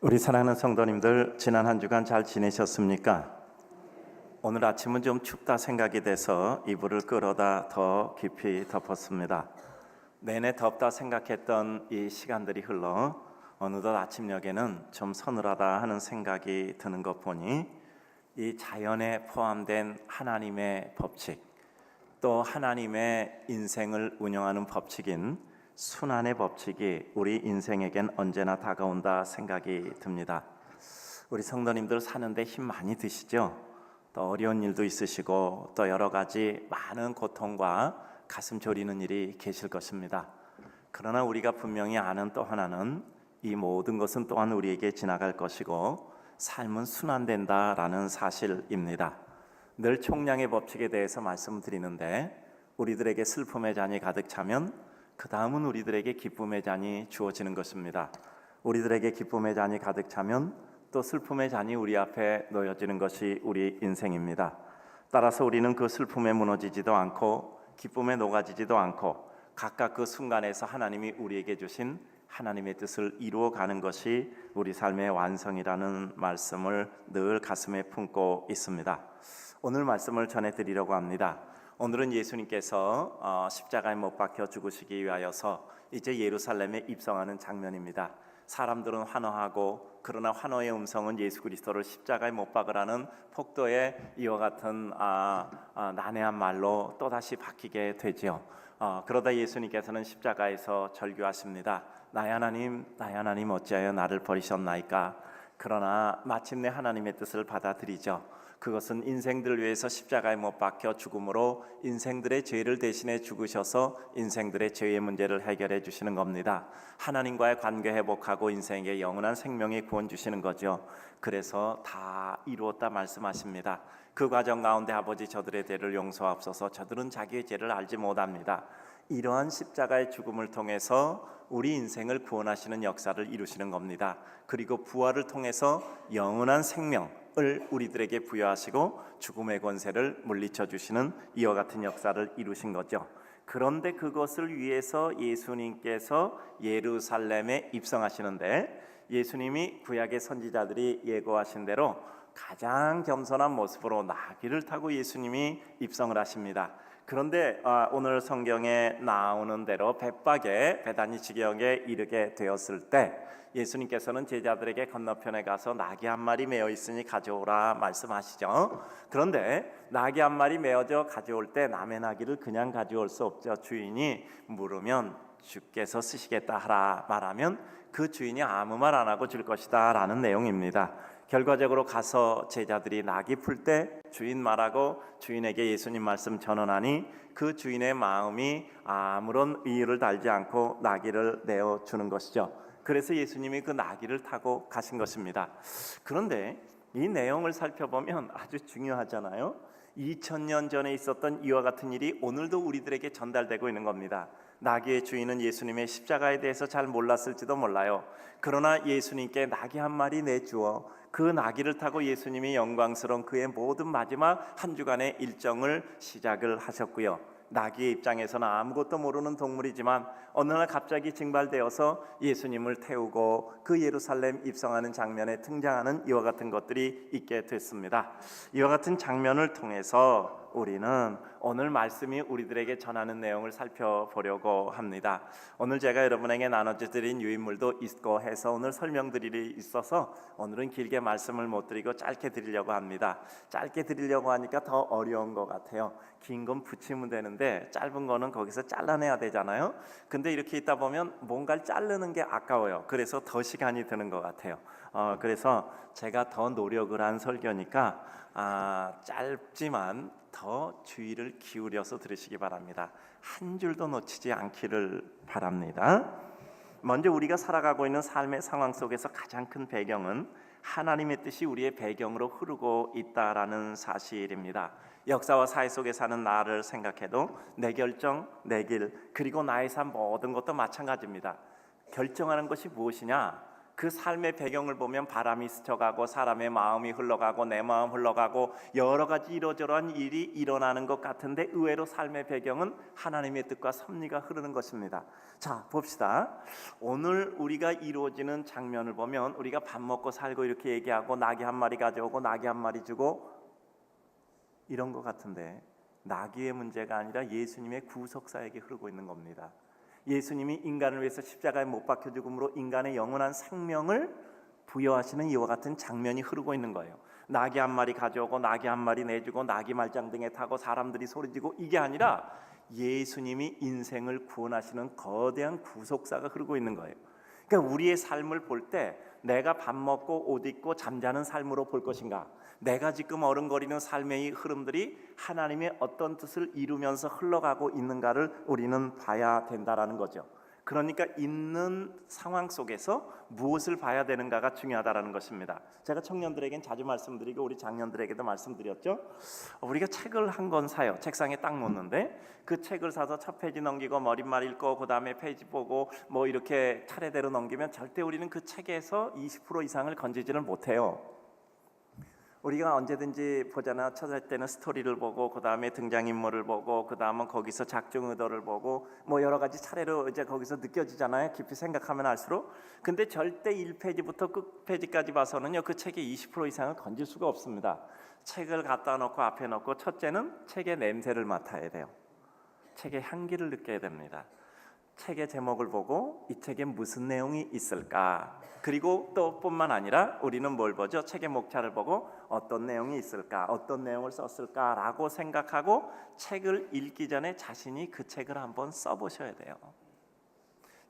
우리 사랑하는 성도님들, 지난 한 주간 잘 지내셨습니까? 오늘 아침은 좀 춥다 생각이 돼서 이불을 끌어다 더 깊이 덮었습니다. 내내 덥다 생각했던 이 시간들이 흘러 어느덧 아침녘에는 좀 서늘하다 하는 생각이 드는 것 보니 이 자연에 포함된 하나님의 법칙, 또 하나님의 인생을 운영하는 법칙인 순환의 법칙이 우리 인생에겐 언제나 다가온다 생각이 듭니다. 우리 성도님들 사는데 힘 많이 드시죠? 또 어려운 일도 있으시고 또 여러 가지 많은 고통과 가슴 졸이는 일이 계실 것입니다. 그러나 우리가 분명히 아는 또 하나는 이 모든 것은 또한 우리에게 지나갈 것이고 삶은 순환된다라는 사실입니다. 늘 총량의 법칙에 대해서 말씀드리는데 우리들에게 슬픔의 잔이 가득 차면 그 다음은 우리들에게 기쁨의 잔이 주어지는 것입니다. 우리들에게 기쁨의 잔이 가득 차면 또 슬픔의 잔이 우리 앞에 놓여지는 것이 우리 인생입니다. 따라서 우리는 그 슬픔에 무너지지도 않고 기쁨에 녹아지지도 않고 각각 그 순간에서 하나님이 우리에게 주신 하나님의 뜻을 이루어가는 것이 우리 삶의 완성이라는 말씀을 늘 가슴에 품고 있습니다. 오늘 말씀을 전해드리려고 합니다. 오늘은 예수님께서 십자가에 못 박혀 죽으시기 위하여서 이제 예루살렘에 입성하는 장면입니다. 사람들은 환호하고 그러나 환호의 음성은 예수 그리스도를 십자가에 못 박으라는 폭도의 이와 같은 난해한 말로 또다시 바뀌게 되죠. 그러다 예수님께서는 십자가에서 절규하십니다. 나의 하나님 어찌하여 나를 버리셨나이까. 그러나 마침내 하나님의 뜻을 받아들이죠. 그것은 인생들을 위해서 십자가에 못 박혀 죽음으로 인생들의 죄를 대신해 죽으셔서 인생들의 죄의 문제를 해결해 주시는 겁니다. 하나님과의 관계 회복하고 인생에 영원한 생명의 구원 주시는 거죠. 그래서 다 이루었다 말씀하십니다. 그 과정 가운데 아버지 저들의 죄를 용서하옵소서. 저들은 자기의 죄를 알지 못합니다. 이러한 십자가의 죽음을 통해서 우리 인생을 구원하시는 역사를 이루시는 겁니다. 그리고 부활을 통해서 영원한 생명을 우리들에게 부여하시고 죽음의 권세를 물리쳐 주시는 이와 같은 역사를 이루신 거죠. 그런데 그것을 위해서 예수님께서 예루살렘에 입성하시는데 예수님이 구약의 선지자들이 예고하신 대로 가장 겸손한 모습으로 나귀를 타고 예수님이 입성을 하십니다. 그런데 오늘 성경에 나오는 대로 벳박에 베다니 지경에 이르게 되었을 때 예수님께서는 제자들에게 건너편에 가서 나귀 한 마리 메어 있으니 가져오라 말씀하시죠. 그런데 나귀 한 마리 메어져 가져올 때 남의 나귀를 그냥 가져올 수 없죠. 주인이 물으면 주께서 쓰시겠다 하라 말하면 그 주인이 아무 말 안 하고 줄 것이다 라는 내용입니다. 결과적으로 가서 제자들이 나귀 풀 때 주인 말하고 주인에게 예수님 말씀 전하니 그 주인의 마음이 아무런 이유를 달지 않고 나귀를 내어주는 것이죠. 그래서 예수님이 그 나귀를 타고 가신 것입니다. 그런데 이 내용을 살펴보면 아주 중요하잖아요. 2000년 전에 있었던 이와 같은 일이 오늘도 우리들에게 전달되고 있는 겁니다. 나귀의 주인은 예수님의 십자가에 대해서 잘 몰랐을지도 몰라요. 그러나 예수님께 나귀 한 마리 내주어 그 나귀를 타고 예수님이 영광스러운 그의 모든 마지막 한 주간의 일정을 시작을 하셨고요. 나귀의 입장에서는 아무것도 모르는 동물이지만 어느 날 갑자기 징발되어서 예수님을 태우고 그 예루살렘 입성하는 장면에 등장하는 이와 같은 것들이 있게 됐습니다. 이와 같은 장면을 통해서 우리는 오늘 말씀이 우리들에게 전하는 내용을 살펴보려고 합니다. 오늘 제가 여러분에게 나눠드린 유인물도 있고 해서 오늘 설명드릴 일이 있어서 오늘은 길게 말씀을 못 드리고 짧게 드리려고 합니다. 짧게 드리려고 하니까 더 어려운 것 같아요. 긴 건 붙이면 되는데 짧은 거는 거기서 잘라내야 되잖아요. 근데 이렇게 있다 보면 뭔가를 자르는 게 아까워요. 그래서 더 시간이 드는 것 같아요. 그래서 제가 더 노력을 한 설교니까 짧지만 더 주의를 기울여서 들으시기 바랍니다. 한 줄도 놓치지 않기를 바랍니다. 먼저 우리가 살아가고 있는 삶의 상황 속에서 가장 큰 배경은 하나님의 뜻이 우리의 배경으로 흐르고 있다라는 사실입니다. 역사와 사회 속에 사는 나를 생각해도 내 결정, 내 길, 그리고 나의 삶 모든 것도 마찬가지입니다. 결정하는 것이 무엇이냐? 그 삶의 배경을 보면 바람이 스쳐가고 사람의 마음이 흘러가고 내 마음 흘러가고 여러 가지 이러저러한 일이 일어나는 것 같은데 의외로 삶의 배경은 하나님의 뜻과 섭리가 흐르는 것입니다. 자, 봅시다. 오늘 우리가 이루어지는 장면을 보면 우리가 밥 먹고 살고 이렇게 얘기하고 나귀 한 마리 가져오고 나귀 한 마리 주고 이런 것 같은데 나귀의 문제가 아니라 예수님의 구속사에게 흐르고 있는 겁니다. 예수님이 인간을 위해서 십자가에 못 박혀 죽음으로 인간의 영원한 생명을 부여하시는 이와 같은 장면이 흐르고 있는 거예요. 나귀 한 마리 가져오고 나귀 한 마리 내주고 나귀 말장 등에 타고 사람들이 소리지고 이게 아니라 예수님이 인생을 구원하시는 거대한 구속사가 흐르고 있는 거예요. 그러니까 우리의 삶을 볼 때 내가 밥 먹고 옷 입고 잠자는 삶으로 볼 것인가, 내가 지금 어른거리는 삶의 흐름들이 하나님의 어떤 뜻을 이루면서 흘러가고 있는가를 우리는 봐야 된다라는 거죠. 그러니까 있는 상황 속에서 무엇을 봐야 되는가가 중요하다라는 것입니다. 제가 청년들에겐 자주 말씀드리고 우리 장년들에게도 말씀드렸죠. 우리가 책을 한 권 사요. 책상에 딱 놓는데 그 책을 사서 첫 페이지 넘기고 머릿말 읽고 그 다음에 페이지 보고 뭐 이렇게 차례대로 넘기면 절대 우리는 그 책에서 20% 이상을 건지지를 못해요. 우리가 언제든지 보잖아. 찾을 때는 스토리를 보고 그 다음에 등장인물을 보고 그 다음은 거기서 작중 의도를 보고 뭐 여러 가지 차례로 이제 거기서 느껴지잖아요. 깊이 생각하면 알수록. 근데 절대 1페이지부터 끝페이지까지 봐서는요 그 책의 20% 이상을 건질 수가 없습니다. 책을 갖다 놓고 앞에 놓고 첫째는 책의 냄새를 맡아야 돼요. 책의 향기를 느껴야 됩니다. 책의 제목을 보고 이 책에 무슨 내용이 있을까? 그리고 또 뿐만 아니라 우리는 뭘 보죠? 책의 목차를 보고 어떤 내용이 있을까? 어떤 내용을 썼을까라고 생각하고 책을 읽기 전에 자신이 그 책을 한번 써보셔야 돼요.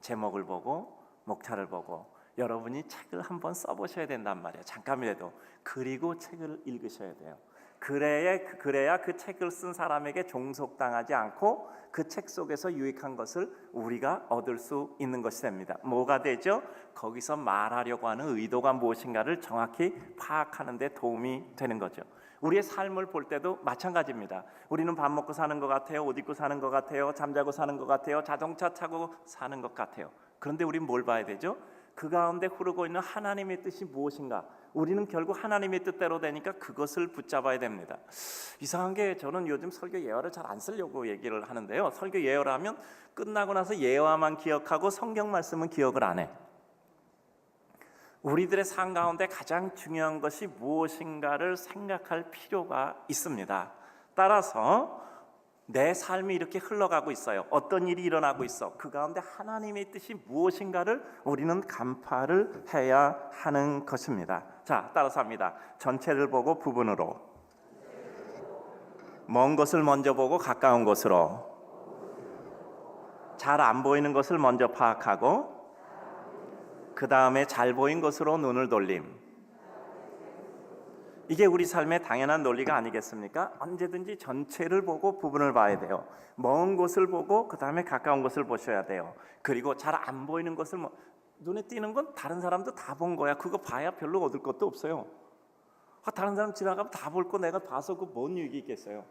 제목을 보고 목차를 보고 여러분이 책을 한번 써보셔야 된단 말이에요. 잠깐이라도. 그리고 책을 읽으셔야 돼요. 그래야 그 책을 쓴 사람에게 종속당하지 않고 그 책 속에서 유익한 것을 우리가 얻을 수 있는 것이 됩니다. 뭐가 되죠? 거기서 말하려고 하는 의도가 무엇인가를 정확히 파악하는 데 도움이 되는 거죠. 우리의 삶을 볼 때도 마찬가지입니다. 우리는 밥 먹고 사는 것 같아요. 옷 입고 사는 것 같아요. 잠자고 사는 것 같아요. 자동차 타고 사는 것 같아요. 그런데 우리는 뭘 봐야 되죠? 그 가운데 흐르고 있는 하나님의 뜻이 무엇인가? 우리는 결국 하나님의 뜻대로 되니까 그것을 붙잡아야 됩니다. 이상한 게 저는 요즘 설교 예화를 잘 안 쓰려고 얘기를 하는데요. 설교 예화를 하면 끝나고 나서 예화만 기억하고 성경 말씀은 기억을 안 해. 우리들의 삶 가운데 가장 중요한 것이 무엇인가를 생각할 필요가 있습니다. 따라서 내 삶이 이렇게 흘러가고 있어요. 어떤 일이 일어나고 있어. 그 가운데 하나님의 뜻이 무엇인가를 우리는 간파를 해야 하는 것입니다. 자, 따라서 합니다. 전체를 보고 부분으로, 먼 것을 먼저 보고 가까운 곳으로, 잘 안 보이는 것을 먼저 파악하고 그 다음에 잘 보인 것으로 눈을 돌림. 이게 우리 삶의 당연한 논리가 아니겠습니까? 언제든지 전체를 보고 부분을 봐야 돼요. 먼 곳을 보고 그 다음에 가까운 곳을 보셔야 돼요. 그리고 잘 안 보이는 것을 눈에 띄는 건 다른 사람도 다 본 거야. 그거 봐야 별로 얻을 것도 없어요. 다른 사람 지나가면 다 볼 거 내가 봐서 그 뭔 유익이 있겠어요?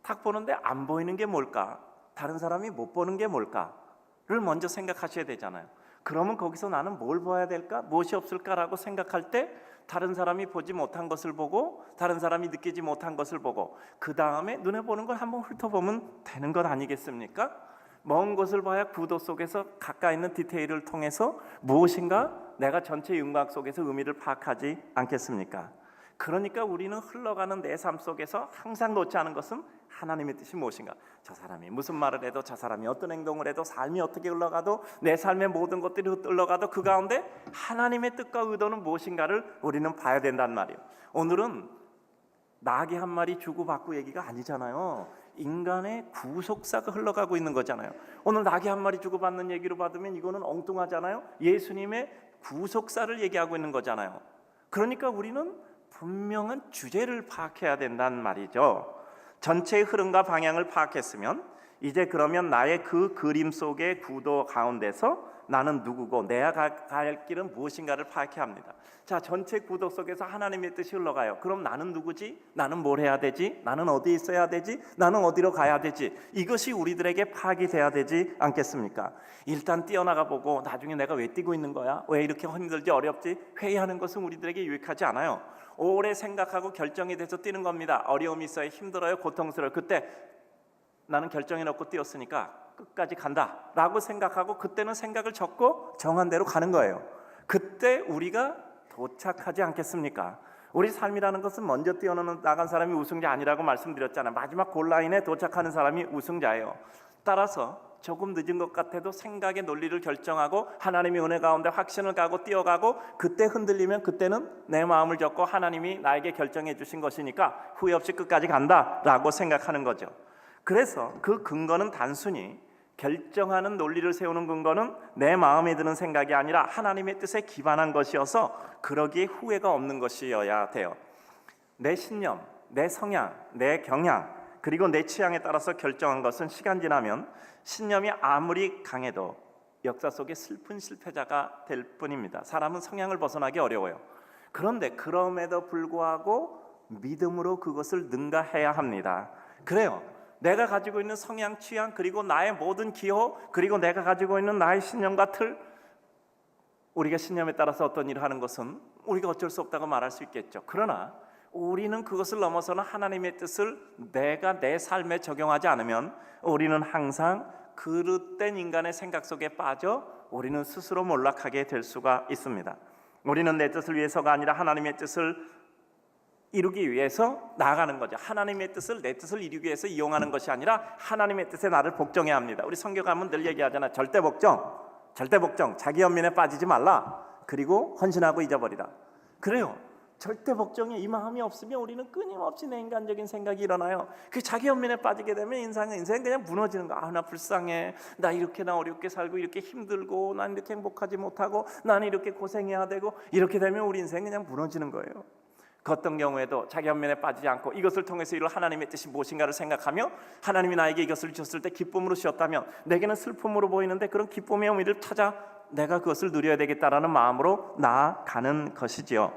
딱 보는데 안 보이는 게 뭘까? 다른 사람이 못 보는 게 뭘까를 먼저 생각하셔야 되잖아요. 그러면 거기서 나는 뭘 봐야 될까? 무엇이 없을까라고 생각할 때 다른 사람이 보지 못한 것을 보고 다른 사람이 느끼지 못한 것을 보고 그 다음에 눈에 보는 걸 한번 훑어보면 되는 것 아니겠습니까? 먼 곳을 봐야 구도 속에서 가까이 있는 디테일을 통해서 무엇인가 내가 전체 윤곽 속에서 의미를 파악하지 않겠습니까? 그러니까 우리는 흘러가는 내 삶 속에서 항상 놓지 않은 것은 하나님의 뜻이 무엇인가. 저 사람이 무슨 말을 해도 저 사람이 어떤 행동을 해도 삶이 어떻게 흘러가도 내 삶의 모든 것들이 흘러가도 그 가운데 하나님의 뜻과 의도는 무엇인가를 우리는 봐야 된단 말이에요. 오늘은 나귀 한 마리 주고받고 얘기가 아니잖아요. 인간의 구속사가 흘러가고 있는 거잖아요. 오늘 나귀 한 마리 주고받는 얘기로 받으면 이거는 엉뚱하잖아요. 예수님의 구속사를 얘기하고 있는 거잖아요. 그러니까 우리는 분명한 주제를 파악해야 된단 말이죠. 전체의 흐름과 방향을 파악했으면 이제 그러면 나의 그 그림 속의 구도 가운데서 나는 누구고 내가 갈 길은 무엇인가를 파악해야 합니다. 자, 전체 구도 속에서 하나님의 뜻이 흘러가요. 그럼 나는 누구지? 나는 뭘 해야 되지? 나는 어디에 있어야 되지? 나는 어디로 가야 되지? 이것이 우리들에게 파악이 돼야 되지 않겠습니까? 일단 뛰어나가 보고 나중에 내가 왜 뛰고 있는 거야? 왜 이렇게 힘들지 어렵지? 회의하는 것은 우리들에게 유익하지 않아요. 오래 생각하고 결정이 돼서 뛰는 겁니다. 어려움이 있어요. 힘들어요. 고통스러워요. 그때 나는 결정해 놓고 뛰었으니까 끝까지 간다 라고 생각하고 그때는 생각을 접고 정한 대로 가는 거예요. 그때 우리가 도착하지 않겠습니까? 우리 삶이라는 것은 먼저 뛰어나간 사람이 우승자 아니라고 말씀드렸잖아요. 마지막 골라인에 도착하는 사람이 우승자예요. 따라서 조금 늦은 것 같아도 생각의 논리를 결정하고 하나님의 은혜 가운데 확신을 가고 뛰어가고 그때 흔들리면 그때는 내 마음을 접고 하나님이 나에게 결정해 주신 것이니까 후회 없이 끝까지 간다라고 생각하는 거죠. 그래서 그 근거는 단순히 결정하는 논리를 세우는 근거는 내 마음에 드는 생각이 아니라 하나님의 뜻에 기반한 것이어서 그러기에 후회가 없는 것이어야 돼요. 내 신념, 내 성향, 내 경향 그리고 내 취향에 따라서 결정한 것은 시간 지나면 신념이 아무리 강해도 역사 속에 슬픈 실패자가 될 뿐입니다. 사람은 성향을 벗어나기 어려워요. 그런데 그럼에도 불구하고 믿음으로 그것을 능가해야 합니다. 그래요. 내가 가지고 있는 성향, 취향 그리고 나의 모든 기호 그리고 내가 가지고 있는 나의 신념과 틀 우리가 신념에 따라서 어떤 일을 하는 것은 우리가 어쩔 수 없다고 말할 수 있겠죠. 그러나 우리는 그것을 넘어서는 하나님의 뜻을 내가 내 삶에 적용하지 않으면 우리는 항상 그릇된 인간의 생각 속에 빠져 우리는 스스로 몰락하게 될 수가 있습니다. 우리는 내 뜻을 위해서가 아니라 하나님의 뜻을 이루기 위해서 나아가는 거죠. 하나님의 뜻을 내 뜻을 이루기 위해서 이용하는 것이 아니라 하나님의 뜻에 나를 복종해야 합니다. 우리 선교 가면 늘 얘기하잖아요. 절대 복종, 자기 연민에 빠지지 말라. 그리고 헌신하고 잊어버리라. 그래요. 절대 복종에 이 마음이 없으면 우리는 끊임없이 내 인간적인 생각이 일어나요. 그 자기 연민에 빠지게 되면 인생은 그냥 무너지는 거야. 나 불쌍해. 나 어렵게 살고 이렇게 힘들고 난 이렇게 행복하지 못하고 난 이렇게 고생해야 되고 이렇게 되면 우리 인생은 그냥 무너지는 거예요. 그 어떤 경우에도 자기 연민에 빠지지 않고 이것을 통해서 이룰 하나님의 뜻이 무엇인가를 생각하며 하나님이 나에게 이것을 주셨을 때 기쁨으로 주셨다면 내게는 슬픔으로 보이는데 그런 기쁨의 의미를 찾아 내가 그것을 누려야 되겠다라는 마음으로 나아가는 것이지요.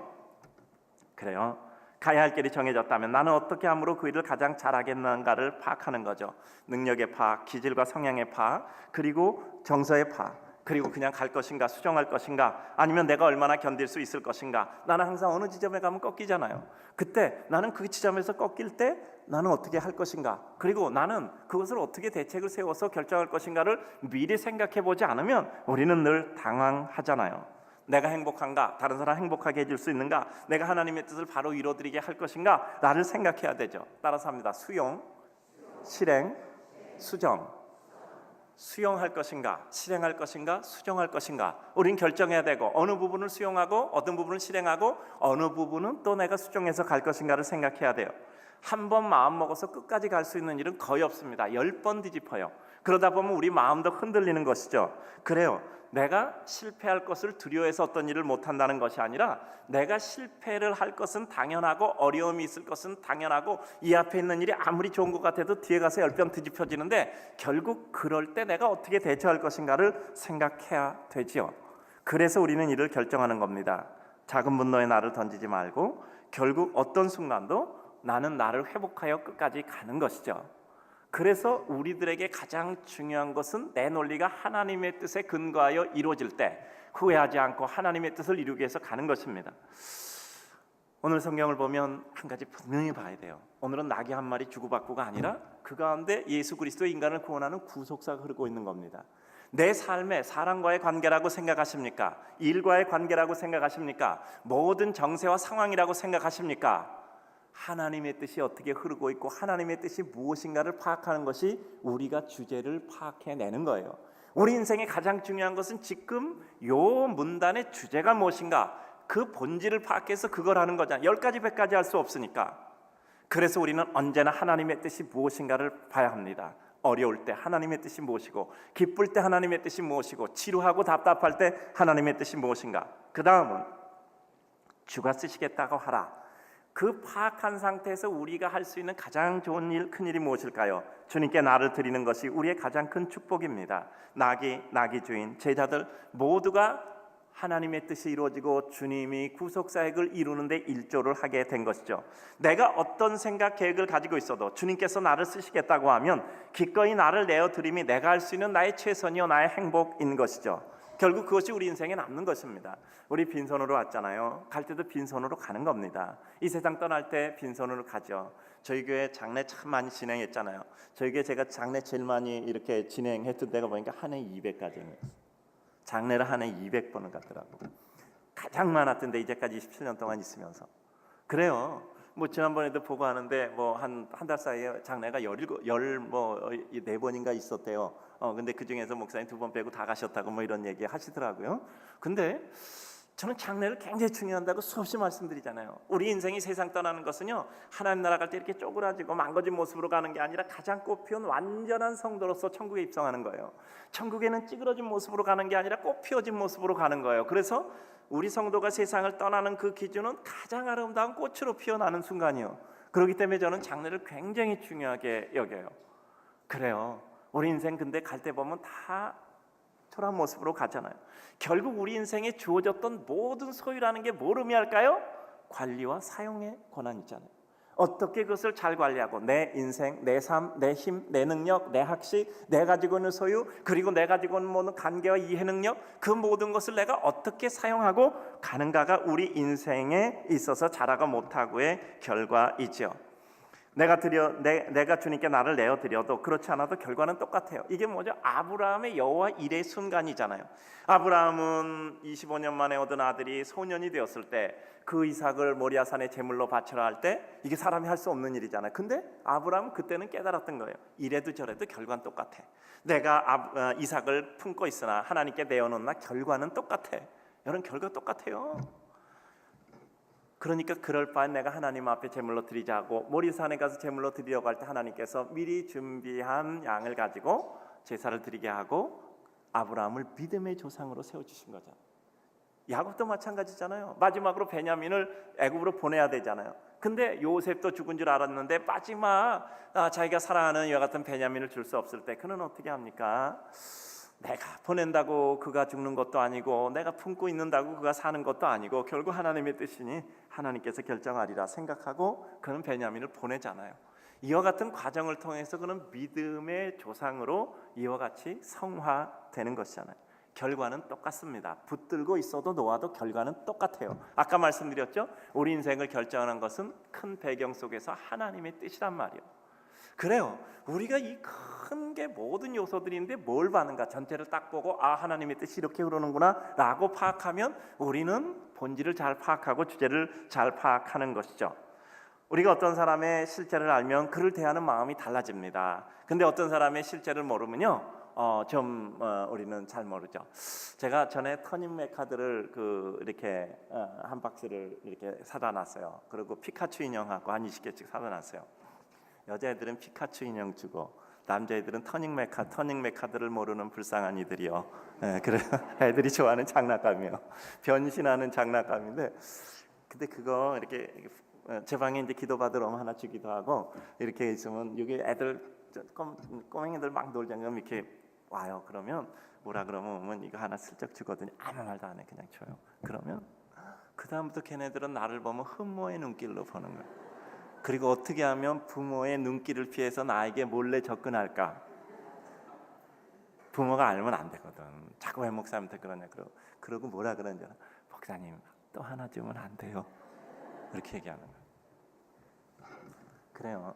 그래요. 가야 할 길이 정해졌다면 나는 어떻게 함으로 그 일을 가장 잘하겠는가를 파악하는 거죠. 능력의 파악, 기질과 성향의 파악, 그리고 정서의 파악. 그리고 그냥 갈 것인가 수정할 것인가 아니면 내가 얼마나 견딜 수 있을 것인가. 나는 항상 어느 지점에 가면 꺾이잖아요. 그때 나는 그 지점에서 꺾일 때 나는 어떻게 할 것인가 그리고 나는 그것을 어떻게 대책을 세워서 결정할 것인가를 미리 생각해 보지 않으면 우리는 늘 당황하잖아요. 내가 행복한가? 다른 사람 행복하게 해줄 수 있는가? 내가 하나님의 뜻을 바로 이루어드리게 할 것인가? 나를 생각해야 되죠. 따라서 합니다. 수용, 실행, 수정. 수용할 것인가, 실행할 것인가, 수정할 것인가 우린 결정해야 되고 어느 부분을 수용하고 어떤 부분을 실행하고 어느 부분은 또 내가 수정해서 갈 것인가를 생각해야 돼요. 한 번 마음 먹어서 끝까지 갈 수 있는 일은 거의 없습니다. 10번 뒤집어요. 그러다 보면 우리 마음도 흔들리는 것이죠. 그래요. 내가 실패할 것을 두려워해서 어떤 일을 못한다는 것이 아니라 내가 실패를 할 것은 당연하고 어려움이 있을 것은 당연하고 이 앞에 있는 일이 아무리 좋은 것 같아도 뒤에 가서 10번 뒤집혀지는데 결국 그럴 때 내가 어떻게 대처할 것인가를 생각해야 되지요. 그래서 우리는 이를 결정하는 겁니다. 작은 분노에 나를 던지지 말고 결국 어떤 순간도 나는 나를 회복하여 끝까지 가는 것이죠. 그래서 우리들에게 가장 중요한 것은 내 논리가 하나님의 뜻에 근거하여 이루어질 때 후회하지 않고 하나님의 뜻을 이루기 위해서 가는 것입니다. 오늘 성경을 보면 한 가지 분명히 봐야 돼요. 오늘은 낙이 한 마리 주고받고가 아니라 그 가운데 예수 그리스도의 인간을 구원하는 구속사가 흐르고 있는 겁니다. 내 삶에 사람과의 관계라고 생각하십니까? 일과의 관계라고 생각하십니까? 모든 정세와 상황이라고 생각하십니까? 하나님의 뜻이 어떻게 흐르고 있고 하나님의 뜻이 무엇인가를 파악하는 것이 우리가 주제를 파악해내는 거예요. 우리 인생의 가장 중요한 것은 지금 요 문단의 주제가 무엇인가 그 본질을 파악해서 그걸 하는 거잖아요. 10가지 100가지 할 수 없으니까. 그래서 우리는 언제나 하나님의 뜻이 무엇인가를 봐야 합니다. 어려울 때 하나님의 뜻이 무엇이고 기쁠 때 하나님의 뜻이 무엇이고 지루하고 답답할 때 하나님의 뜻이 무엇인가. 그 다음은 주가 쓰시겠다고 하라. 그 파악한 상태에서 우리가 할 수 있는 가장 좋은 일, 큰 일이 무엇일까요? 주님께 나를 드리는 것이 우리의 가장 큰 축복입니다. 나귀 주인, 제자들 모두가 하나님의 뜻이 이루어지고 주님이 구속사역을 이루는데 일조를 하게 된 것이죠. 내가 어떤 생각, 계획을 가지고 있어도 주님께서 나를 쓰시겠다고 하면 기꺼이 나를 내어드림이 내가 할 수 있는 나의 최선이요 나의 행복인 것이죠. 결국 그것이 우리 인생에 남는 것입니다. 우리 빈손으로 왔잖아요. 갈 때도 빈손으로 가는 겁니다. 이 세상 떠날 때 빈손으로 가죠. 저희 교회 장례 참 많이 진행했잖아요. 저희 교회 제가 장례 제일 많이 이렇게 진행했던 데가 보니까 한 해 200가정이었어요. 장례를 한 해 200번을 갔더라고. 가장 많았던데 이제까지 27년 동안 있으면서. 그래요. 뭐 지난번에도 보고 하는데 뭐 한 달 사이에 장례가 14번인가 있었대요. 근데 그 중에서 목사님 2번 빼고 다 가셨다고 뭐 이런 얘기 하시더라고요. 근데 저는 장례를 굉장히 중요한다고 수없이 말씀드리잖아요. 우리 인생이 세상 떠나는 것은요, 하나님 나라 갈 때 이렇게 쪼그라지고 망가진 모습으로 가는 게 아니라 가장 꽃피운 완전한 성도로서 천국에 입성하는 거예요. 천국에는 찌그러진 모습으로 가는 게 아니라 꽃 피어진 모습으로 가는 거예요. 그래서 우리 성도가 세상을 떠나는 그 기준은 가장 아름다운 꽃으로 피어나는 순간이요. 그렇기 때문에 저는 장례를 굉장히 중요하게 여겨요. 그래요. 우리 인생 근데 갈 때 보면 다 초라한 모습으로 가잖아요. 결국 우리 인생에 주어졌던 모든 소유라는 게 뭘 의미할까요? 관리와 사용의 권한이 있잖아요. 어떻게 그것을 잘 관리하고 내 인생, 내 삶, 내 힘, 내 능력, 내 학식, 내 가지고 있는 소유, 그리고 내 가지고 있는 모든 관계와 이해 능력, 그 모든 것을 내가 어떻게 사용하고 가는가가 우리 인생에 있어서 잘하고 못하고의 결과이죠. 내가 주님께 나를 내어 드려도 그렇지 않아도 결과는 똑같아요. 이게 뭐죠? 아브라함의 여호와 일의 순간이잖아요. 아브라함은 25년 만에 얻은 아들이 소년이 되었을 때 그 이삭을 모리아산에 제물로 바쳐라 할 때 이게 사람이 할 수 없는 일이잖아요. 근데 아브라함은 그때는 깨달았던 거예요. 이래도 저래도 결과는 똑같아. 내가 이삭을 품고 있으나 하나님께 내어놓나 결과는 똑같아. 여러분 결과 똑같아요. 그러니까 그럴 바엔 내가 하나님 앞에 제물로 드리자고 모리산에 가서 제물로 드리려고 할 때 하나님께서 미리 준비한 양을 가지고 제사를 드리게 하고 아브라함을 믿음의 조상으로 세워주신 거죠. 야곱도 마찬가지잖아요. 마지막으로 베냐민을 애굽으로 보내야 되잖아요. 근데 요셉도 죽은 줄 알았는데 마지막 자기가 사랑하는 이와 같은 베냐민을 줄 수 없을 때 그는 어떻게 합니까? 내가 보낸다고 그가 죽는 것도 아니고 내가 품고 있는다고 그가 사는 것도 아니고 결국 하나님의 뜻이니 하나님께서 결정하리라 생각하고 그는 베냐민을 보내잖아요. 이와 같은 과정을 통해서 그는 믿음의 조상으로 이와 같이 성화되는 것이잖아요. 결과는 똑같습니다. 붙들고 있어도 놓아도 결과는 똑같아요. 아까 말씀드렸죠? 우리 인생을 결정하는 것은 큰 배경 속에서 하나님의 뜻이란 말이에요. 그래요. 우리가 이 큰 게 모든 요소들인데 뭘 봐는가? 전체를 딱 보고 하나님의 뜻이 이렇게 흐르는구나 라고 파악하면 우리는 본질을 잘 파악하고 주제를 잘 파악하는 것이죠. 우리가 어떤 사람의 실제를 알면 그를 대하는 마음이 달라집니다. 근데 어떤 사람의 실제를 모르면요 우리는 잘 모르죠. 제가 전에 터닝맥 카드를 이렇게 한 박스를 이렇게 사다 놨어요. 그리고 피카츄 인형하고 한 20개씩 사다 놨어요. 여자애들은 피카츄 인형 주고 남자애들은 터닝맥 카드를 모르는 불쌍한 이들이요. 그래 애들이 좋아하는 장난감이요. 변신하는 장난감인데, 근데 그거 이렇게 제 방에 이제 기도 받으러 오면 하나 주기도 하고 이렇게 있으면 여기 애들 꼬맹이들 막 놀자면 이렇게 와요. 그러면 뭐라 그러면 이거 하나 슬쩍 주거든요. 아무 말도 안 해. 그냥 줘요. 그러면 그 다음부터 걔네들은 나를 보면 흠모의 눈길로 보는 거예요. 그리고 어떻게 하면 부모의 눈길을 피해서 나에게 몰래 접근할까? 부모가 알면 안 되거든. 자꾸 왜 목사님한테 그러냐 그러고 뭐라 그러는지 알아? 목사님 또 하나 주면 안 돼요. 이렇게 얘기하는 거예요. 그래요.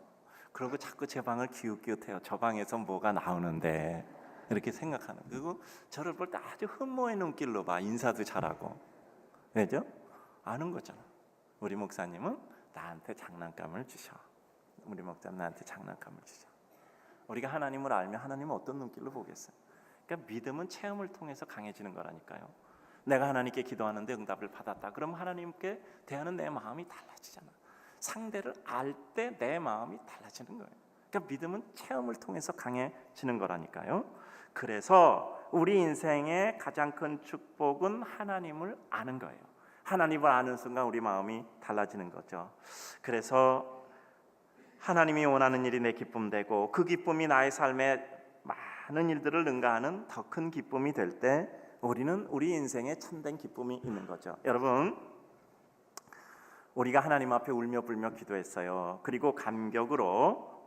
그리고 자꾸 제 방을 기웃기웃해요. 저 방에서 뭐가 나오는데 이렇게 생각하는. 그리고 저를 볼 때 아주 흠모의 눈길로 봐. 인사도 잘하고. 왜죠? 아는 거잖아. 우리 목사님은 나한테 장난감을 주셔. 우리 목사님 나한테 장난감을 주셔. 우리가 하나님을 알면 하나님은 어떤 눈길로 보겠어요? 그러니까 믿음은 체험을 통해서 강해지는 거라니까요. 내가 하나님께 기도하는데 응답을 받았다. 그럼 하나님께 대하는 내 마음이 달라지잖아. 상대를 알 때 내 마음이 달라지는 거예요. 그러니까 믿음은 체험을 통해서 강해지는 거라니까요. 그래서 우리 인생의 가장 큰 축복은 하나님을 아는 거예요. 하나님을 아는 순간 우리 마음이 달라지는 거죠. 그래서 하나님이 원하는 일이 내 기쁨 되고 그 기쁨이 나의 삶에 많은 일들을 능가하는 더 큰 기쁨이 될 때 우리는 우리 인생에 참된 기쁨이 있는 거죠. 여러분, 우리가 하나님 앞에 울며 불며 기도했어요. 그리고 감격으로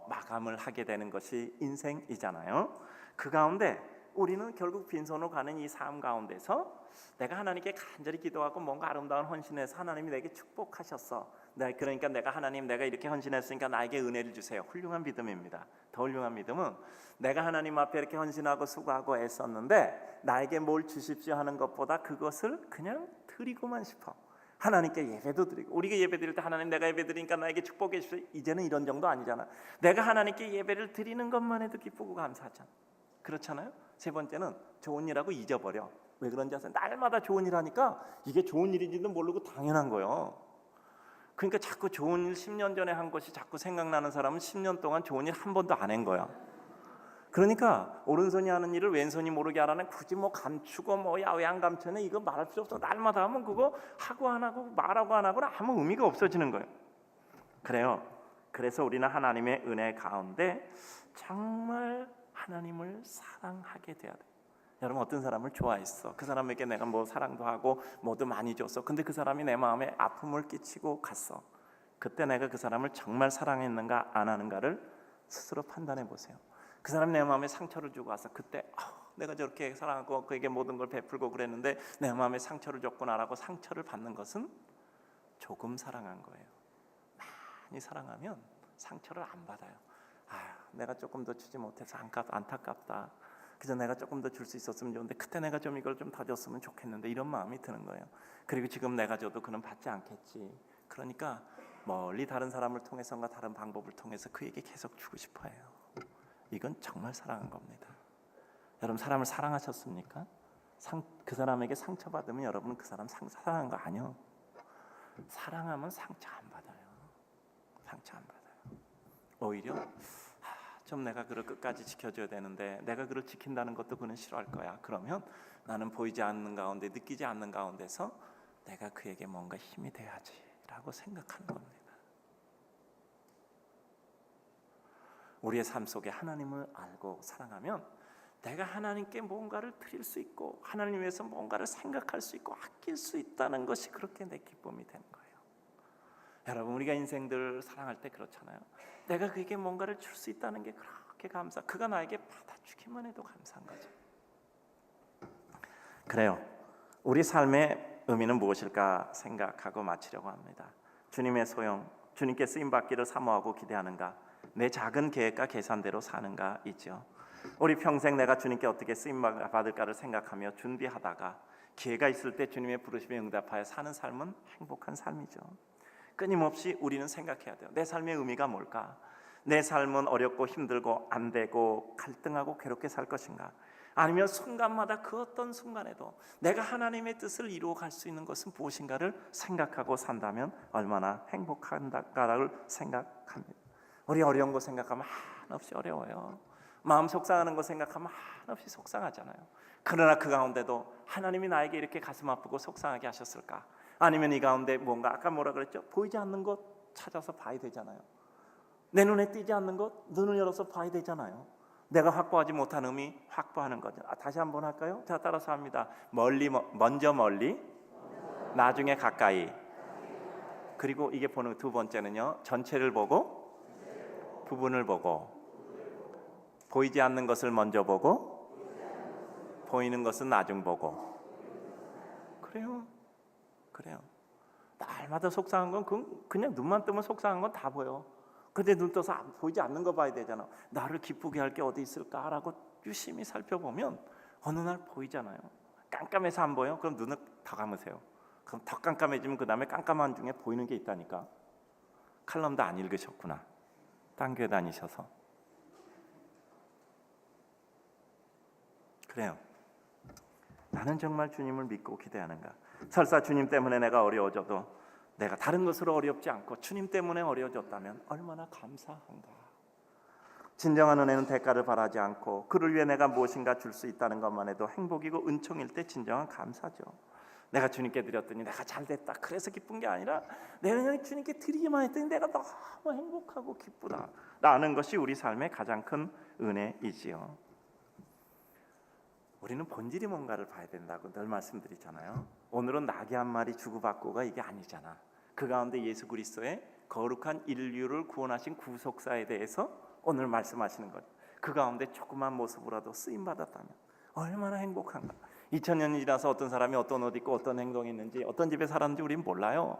마감을 하게 되는 것이 인생이잖아요. 그 가운데 우리는 결국 빈손으로 가는 이 삶 가운데서 내가 하나님께 간절히 기도하고 뭔가 아름다운 헌신해서 하나님이 내게 축복하셨어. 그러니까 내가 하나님, 내가 이렇게 헌신했으니까 나에게 은혜를 주세요. 훌륭한 믿음입니다. 더 훌륭한 믿음은 내가 하나님 앞에 이렇게 헌신하고 수고하고 애썼는데 나에게 뭘 주십시오 하는 것보다 그것을 그냥 드리고만 싶어. 하나님께 예배도 드리고, 우리가 예배 드릴 때 하나님 내가 예배 드리니까 나에게 축복해 주세요. 이제는 이런 정도 아니잖아. 내가 하나님께 예배를 드리는 것만 해도 기쁘고 감사하잖아. 그렇잖아요. 세 번째는 좋은 일하고 잊어버려. 왜 그런지 아세요? 날마다 좋은 일 하니까 이게 좋은 일인지도 모르고 당연한 거예요. 그러니까 자꾸 좋은 일 10년 전에 한 것이 자꾸 생각나는 사람은 10년 동안 좋은 일 한 번도 안 한 거야. 그러니까 오른손이 하는 일을 왼손이 모르게 하라는, 굳이 뭐 감추고 뭐야 왜 안 감추네 이거 말할 필요 없어. 날마다 하면 그거 하고 안 하고 말하고 안 하고는 아무 의미가 없어지는 거예요. 그래요. 그래서 우리는 하나님의 은혜 가운데 정말 하나님을 사랑하게 돼야 돼요. 여러분, 어떤 사람을 좋아했어. 그 사람에게 내가 뭐 사랑도 하고 뭐도 많이 줬어. 근데 그 사람이 내 마음에 아픔을 끼치고 갔어. 그때 내가 그 사람을 정말 사랑했는가 안 하는가를 스스로 판단해 보세요. 그 사람이 내 마음에 상처를 주고 왔어. 그때 내가 저렇게 사랑하고 그에게 모든 걸 베풀고 그랬는데 내 마음에 상처를 줬구나라고 상처를 받는 것은 조금 사랑한 거예요. 많이 사랑하면 상처를 안 받아요. 내가 조금 더 주지 못해서 안타깝다. 그저 내가 조금 더 줄 수 있었으면 좋은데 그때 내가 좀 이걸 좀 더 줬으면 좋겠는데 이런 마음이 드는 거예요. 그리고 지금 내가 줘도 그는 받지 않겠지. 그러니까 멀리 다른 사람을 통해서인가 다른 방법을 통해서 그에게 계속 주고 싶어 해요. 이건 정말 사랑한 겁니다. 여러분, 사람을 사랑하셨습니까? 그 사람에게 상처받으면 여러분은 그 사람 사랑한 거 아니요. 사랑하면 상처 안 받아요. 상처 안 받아요. 오히려 좀 내가 그를 끝까지 지켜줘야 되는데 내가 그를 지킨다는 것도 그는 싫어할 거야. 그러면 나는 보이지 않는 가운데, 느끼지 않는 가운데서 내가 그에게 뭔가 힘이 돼야지라고 생각하는 겁니다. 우리의 삶 속에 하나님을 알고 사랑하면 내가 하나님께 뭔가를 드릴 수 있고 하나님 위해서 뭔가를 생각할 수 있고 아낄 수 있다는 것이 그렇게 내 기쁨이 되는 거예요. 여러분, 우리가 인생들 사랑할 때 그렇잖아요. 내가 그에게 뭔가를 줄 수 있다는 게 그렇게 감사, 그가 나에게 받아주기만 해도 감사한 거죠. 그래요. 우리 삶의 의미는 무엇일까 생각하고 마치려고 합니다. 주님의 소용, 주님께 쓰임받기를 사모하고 기대하는가, 내 작은 계획과 계산대로 사는가 있죠. 우리 평생 내가 주님께 어떻게 쓰임받을까를 생각하며 준비하다가 기회가 있을 때 주님의 부르심에 응답하여 사는 삶은 행복한 삶이죠. 끊임없이 우리는 생각해야 돼요. 내 삶의 의미가 뭘까? 내 삶은 어렵고 힘들고 안 되고 갈등하고 괴롭게 살 것인가? 아니면 순간마다 그 어떤 순간에도 내가 하나님의 뜻을 이루어 갈 수 있는 것은 무엇인가를 생각하고 산다면 얼마나 행복한가를 생각합니다. 우리 어려운 거 생각하면 한없이 어려워요. 마음 속상하는 거 생각하면 한없이 속상하잖아요. 그러나 그 가운데도 하나님이 나에게 이렇게 가슴 아프고 속상하게 하셨을까? 아니면 이 가운데 뭔가 아까 뭐라 그랬죠? 보이지 않는 것 찾아서 봐야 되잖아요. 내 눈에 띄지 않는 것 눈을 열어서 봐야 되잖아요. 내가 확보하지 못한 의미 확보하는 거죠. 다시 한번 할까요? 자, 따라서 합니다. 먼저 멀리, 나중에 가까이. 그리고 이게 보는 두 번째는요, 전체를 보고 부분을 보고, 보이지 않는 것을 먼저 보고 보이는 것은 나중 보고. 그래요. 날마다 속상한 건 그냥 눈만 뜨면 속상한 건 다 보여. 근데 눈 떠서 보이지 않는 거 봐야 되잖아. 나를 기쁘게 할 게 어디 있을까라고 유심히 살펴보면 어느 날 보이잖아요. 깜깜해서 안 보여? 그럼 눈을 더 감으세요. 그럼 더 깜깜해지면 그 다음에 깜깜한 중에 보이는 게 있다니까. 칼럼도 안 읽으셨구나. 딴 교회 다니셔서. 그래요. 나는 정말 주님을 믿고 기대하는가? 설사 주님 때문에 내가 어려워져도 내가 다른 것으로 어렵지 않고 주님 때문에 어려워졌다면 얼마나 감사한가. 진정한 은혜는 대가를 바라지 않고 그를 위해 내가 무엇인가 줄 수 있다는 것만 해도 행복이고 은총일 때 진정한 감사죠. 내가 주님께 드렸더니 내가 잘 됐다 그래서 기쁜 게 아니라 내가 그냥 주님께 드리기만 했더니 내가 너무 행복하고 기쁘다 라는 것이 우리 삶의 가장 큰 은혜이지요. 우리는 본질이 뭔가를 봐야 된다고 늘 말씀드리잖아요. 오늘은 나귀 한 마리 주고받고가 이게 아니잖아. 그 가운데 예수 그리스도의 거룩한 인류를 구원하신 구속사에 대해서 오늘 말씀하시는 것. 그 가운데 조그만 모습으로도 쓰임받았다면 얼마나 행복한가. 2000년이 지나서 어떤 사람이 어떤 옷 입고 어떤 행동이 있는지 어떤 집에 살았는지 우리는 몰라요.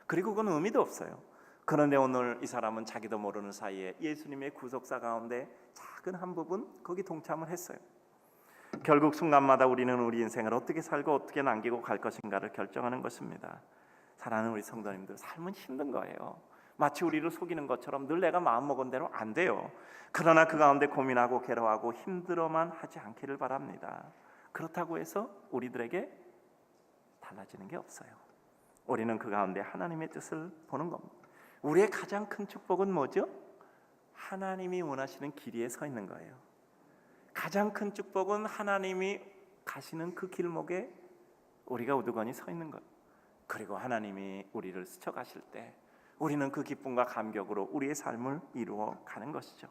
그리고 그건 의미도 없어요. 그런데 오늘 이 사람은 자기도 모르는 사이에 예수님의 구속사 가운데 작은 한 부분 거기 동참을 했어요. 결국 순간마다 우리는 우리 인생을 어떻게 살고 어떻게 남기고 갈 것인가를 결정하는 것입니다. 사랑하는 우리 성도님들, 삶은 힘든 거예요. 마치 우리를 속이는 것처럼 늘 내가 마음먹은 대로 안 돼요. 그러나 그 가운데 고민하고 괴로워하고 힘들어만 하지 않기를 바랍니다. 그렇다고 해서 우리들에게 달라지는 게 없어요. 우리는 그 가운데 하나님의 뜻을 보는 겁니다. 우리의 가장 큰 축복은 뭐죠? 하나님이 원하시는 길 위에 서 있는 거예요. 가장 큰 축복은 하나님이 가시는 그 길목에 우리가 우두커니 서 있는 것. 그리고 하나님이 우리를 스쳐가실 때 우리는 그 기쁨과 감격으로 우리의 삶을 이루어 가는 것이죠.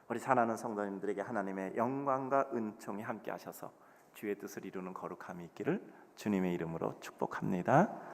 우리 사랑하는 성도님들에게 하나님의 영광과 은총이 함께 하셔서 주의 뜻을 이루는 거룩함이 있기를 주님의 이름으로 축복합니다.